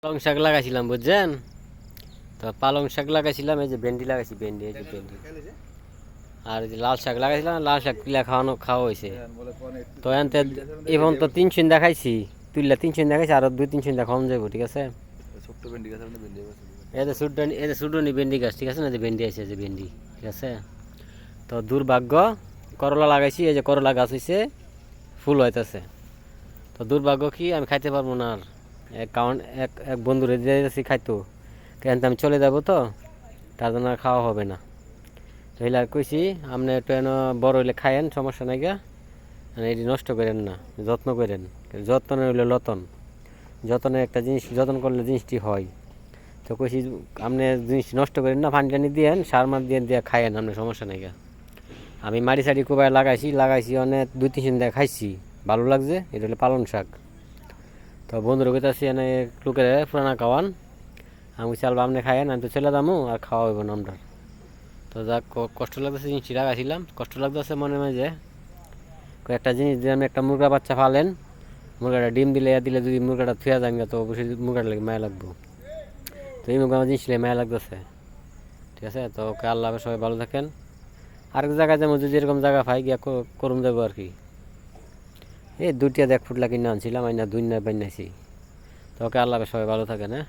পালং শাক লাগাইছিলাম বুঝছেন। তো পালং শাক লাগাইছিলাম, এই যে ভেন্ডি লাগাইছি, ভেন্ডি এই যে ভেন্ডি, আর এই যে লাল শাক লাগাইছিলাম, লাল শাক তুলে খাওয়া হয়েছে। তো এনতে এখন তো 3 দেখাইছি, তুললে 3 দেখাইছি, আরো 2-3 দেখানো যাবো, ঠিক আছে। ছোট্ট ভেন্ডি গাছ আপনি ভেন্ডি গাছ এই যে সুডনি ভেন্ডি গাছ, ঠিক আছে না, যে ভেন্ডি আছে, যে ভেন্ডি, ঠিক আছে। তো দুর্ভাগ্য, করলা লাগাইছি, এই যে করলা গাছ হয়েছে, ফুল হইতেছে। তো দুর্ভাগ্য কি, আমি খাইতে পারবো না আর, কারণ এক এক বন্ধুরে দিয়েছি খাইতো, কিন্তু আমি চলে যাবো, তো তার জন্য আর খাওয়া হবে না। তো হইলে আর কইছি আপনি একটু এনে বড় হইলে খায়েন, সমস্যা নাই গা, এটি নষ্ট করেন না, যত্ন করেন। যত্ন হইলে লতন, যত্নের একটা জিনিস যত্ন করলে জিনিসটি হয়। তো কইছি আপনি জিনিস নষ্ট করেন না, পানি টানি দিয়েন, সার মার দিয়ে দিয়ে খায়েন, আপনি সমস্যা নাই গা। আমি মাটি সারি কোবায় লাগাইছি অনেক, 2-3 দিয়ে খাইছি, ভালো লাগছে। এটা হলো পালং শাক। তো বন্ধুর কাছে এনে লোকের পুরানা খাওয়ান, আমি চাল আপনি খাইয়েন, আমি তো চলে যাবো আর খাওয়া হইব না আমরা। তো যাক, কষ্ট লাগতেছে জিনিসটি লাগাইছিলাম, কষ্ট লাগতেছে মনে মাঝে। একটা জিনিস দিয়ে আমি একটা মুরগা বাচ্চা ফালেন, মুরগাটা ডিম দিলে যদি মুরগাটা থুয়া যান, তো অবশ্যই মুরগাটা লাগে মায়া লাগবো। তো এই মুরগা আমার জিনিস মায়া লাগতেছে, ঠিক আছে। তো ওকে, আল্লাহ হাফেজ, সবাই ভালো থাকেন। আরেক জায়গায় যেমন যদি এরকম জায়গা পাই গিয়া করুন যাবো আর কি। এই 2টা 1 ফুট লাগিয়ে আনছিলাম, আইনা 2 বানাইছি। তো ওকে, আল্লাহ হাফেজ, সবাই ভালো থাকেন, হ্যাঁ।